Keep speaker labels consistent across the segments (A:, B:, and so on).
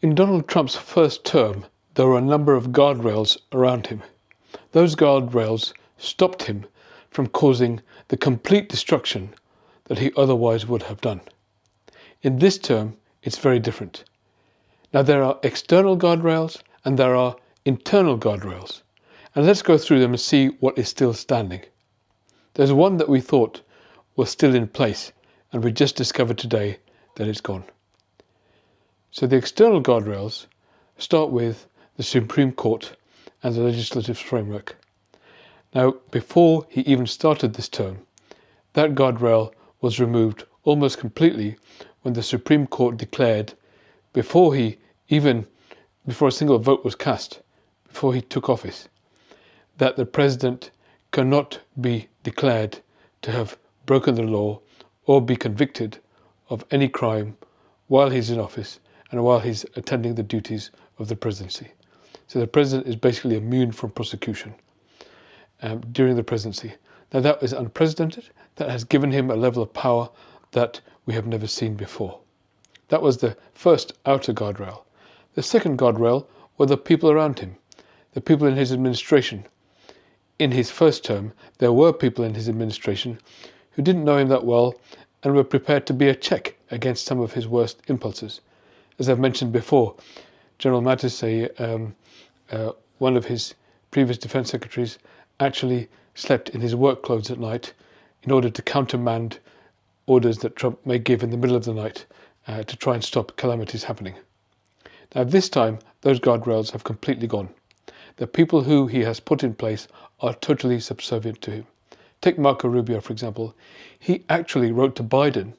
A: In Donald Trump's first term, there were a number of guardrails around him. Those guardrails stopped him from causing the complete destruction that he otherwise would have done. In this term, it's very different. Now, there are external guardrails and there are internal guardrails. And let's go through them and see what is still standing. There's one that we thought was still in place, and we just discovered today that it's gone. So the external guardrails start with the Supreme Court and the legislative framework. Now, before he even started this term, that guardrail was removed almost completely when the Supreme Court declared, before a single vote was cast, before he took office, that the president cannot be declared to have broken the law or be convicted of any crime while he's in office and while he's attending the duties of the presidency. So the president is basically immune from prosecution during the presidency. Now, that is unprecedented. That has given him a level of power that we have never seen before. That was the first outer guardrail. The second guardrail were the people around him, the people in his administration. In his first term, there were people in his administration who didn't know him that well and were prepared to be a check against some of his worst impulses. As I've mentioned before, General Mattis, one of his previous defense secretaries, actually slept in his work clothes at night in order to countermand orders that Trump may give in the middle of the night to try and stop calamities happening. Now, this time, those guardrails have completely gone. The people who he has put in place are totally subservient to him. Take Marco Rubio, for example. He actually wrote to Biden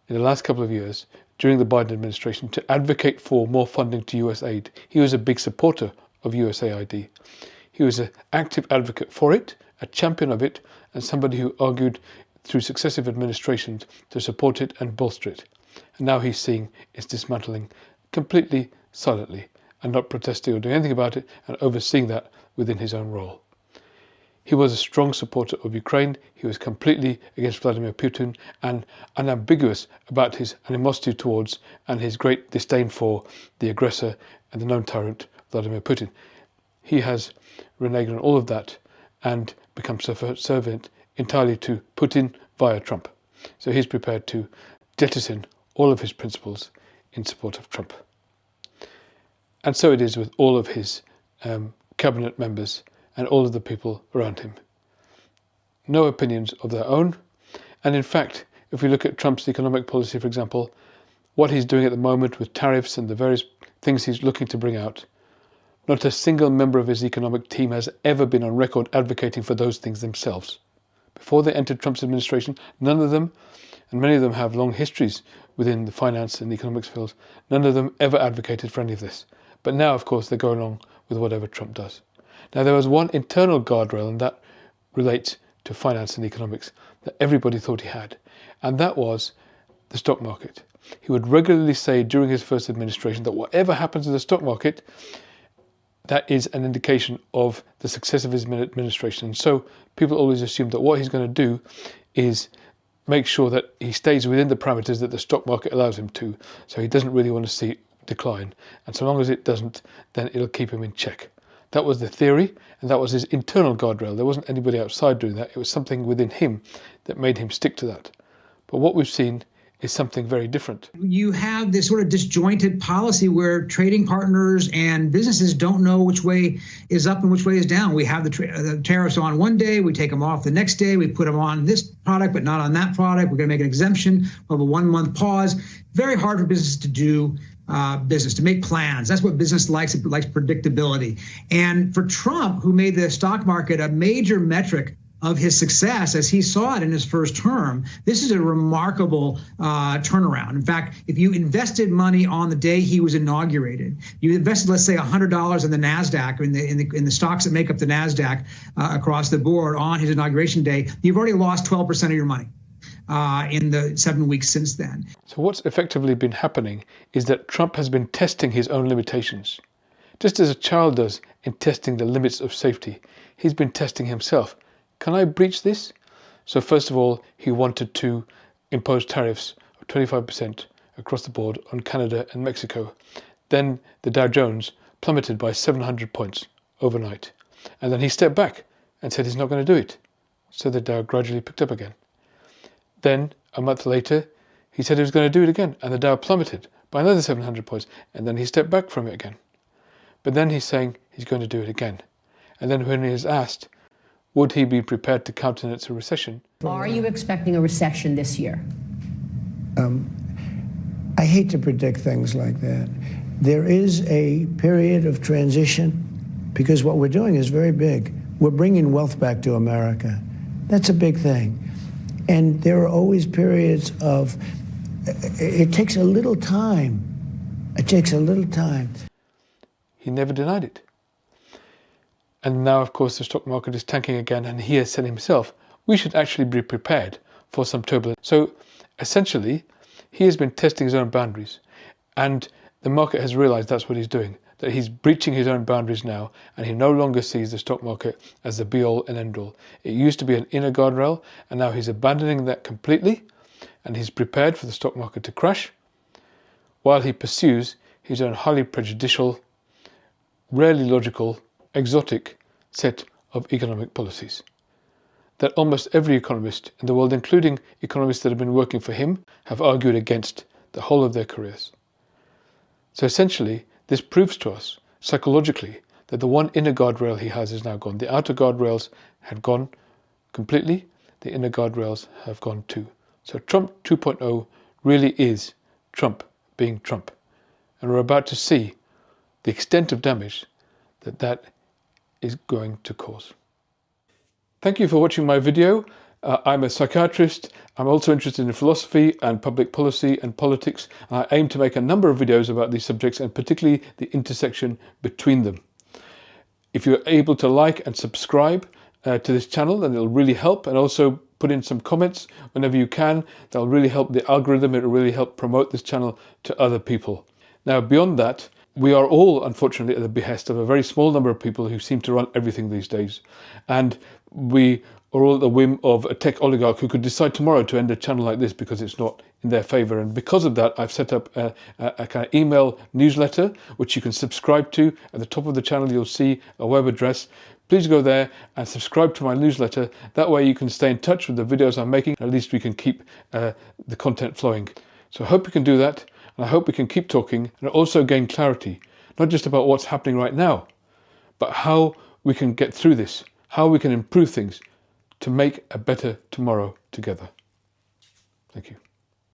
A: in the last couple of years during the Biden administration to advocate for more funding to US aid. He was a big supporter of USAID. He was an active advocate for it, a champion of it, and somebody who argued through successive administrations to support it and bolster it. And now he's seeing its dismantling completely silently and not protesting or doing anything about it and overseeing that within his own role. He was a strong supporter of Ukraine. He was completely against Vladimir Putin and unambiguous about his animosity towards and his great disdain for the aggressor and the known tyrant, Vladimir Putin. He has reneged on all of that and become subservient entirely to Putin via Trump. So he's prepared to jettison all of his principles in support of Trump. And so it is with all of his cabinet members and all of the people around him. No opinions of their own. And in fact, if we look at Trump's economic policy, for example, what he's doing at the moment with tariffs and the various things he's looking to bring out, not a single member of his economic team has ever been on record advocating for those things themselves. Before they entered Trump's administration, none of them, and many of them have long histories within the finance and economics fields, none of them ever advocated for any of this. But now, of course, they go along with whatever Trump does. Now, there was one internal guardrail, and that relates to finance and economics, that everybody thought he had, and that was the stock market. He would regularly say during his first administration that whatever happens in the stock market, that is an indication of the success of his administration. And so people always assume that what he's going to do is make sure that he stays within the parameters that the stock market allows him to. So he doesn't really want to see decline. And so long as it doesn't, then it'll keep him in check. That was the theory, and that was his internal guardrail. There wasn't anybody outside doing that. It was something within him that made him stick to that. But what we've seen is something very different.
B: You have this sort of disjointed policy where trading partners and businesses don't know which way is up and which way is down. We have the tariffs on one day, we take them off the next day, we put them on this product but not on that product. We're going to make an exemption. We'll have a 1 month pause. Very hard for businesses to do business, to make plans. That's what business likes. It likes predictability. And for Trump, who made the stock market a major metric of his success as he saw it in his first term, this is a remarkable turnaround. In fact, if you invested money on the day he was inaugurated, you invested, let's say, $100 in the NASDAQ, in the stocks that make up the NASDAQ across the board on his inauguration day, you've already lost 12% of your money in the 7 weeks since then.
A: So what's effectively been happening is that Trump has been testing his own limitations. Just as a child does in testing the limits of safety, he's been testing himself. Can I breach this? So first of all, he wanted to impose tariffs of 25% across the board on Canada and Mexico. Then the Dow Jones plummeted by 700 points overnight. And then he stepped back and said he's not going to do it. So the Dow gradually picked up again. Then, a month later, he said he was going to do it again, and the Dow plummeted by another 700 points, and then he stepped back from it again. But then he's saying he's going to do it again. And then when he is asked, would he be prepared to countenance a recession?
C: Are you expecting a recession this year?
D: I hate to predict things like that. There is a period of transition because what we're doing is very big. We're bringing wealth back to America. That's a big thing. And there are always periods of, it takes a little time. It takes a little time.
A: He never denied it. And now, of course, the stock market is tanking again, and he has said himself, we should actually be prepared for some turbulence. So essentially, he has been testing his own boundaries, and the market has realized that's what he's doing, that he's breaching his own boundaries now, and he no longer sees the stock market as the be-all and end-all. It used to be an inner guardrail, and now he's abandoning that completely, and he's prepared for the stock market to crash, while he pursues his own highly prejudicial, rarely logical, exotic set of economic policies that almost every economist in the world, including economists that have been working for him, have argued against the whole of their careers. So essentially, this proves to us psychologically that the one inner guardrail he has is now gone. The outer guardrails had gone completely, the inner guardrails have gone too. So Trump 2.0 really is Trump being Trump. And we're about to see the extent of damage that is going to cause. Thank you for watching my video. I'm a psychiatrist. I'm also interested in philosophy and public policy and politics. I aim to make a number of videos about these subjects, and particularly the intersection between them. If you're able to like and subscribe to this channel, then it'll really help, and also put in some comments whenever you can. That'll really help the algorithm. It'll really help promote this channel to other people. Now, beyond that, we are all, unfortunately, at the behest of a very small number of people who seem to run everything these days. And we are all at the whim of a tech oligarch who could decide tomorrow to end a channel like this because it's not in their favor. And because of that, I've set up a kind of email newsletter, which you can subscribe to. At the top of the channel, you'll see a web address. Please go there and subscribe to my newsletter. That way you can stay in touch with the videos I'm making. At least we can keep the content flowing. So I hope you can do that. And I hope we can keep talking and also gain clarity, not just about what's happening right now, but how we can get through this, how we can improve things to make a better tomorrow together. Thank you.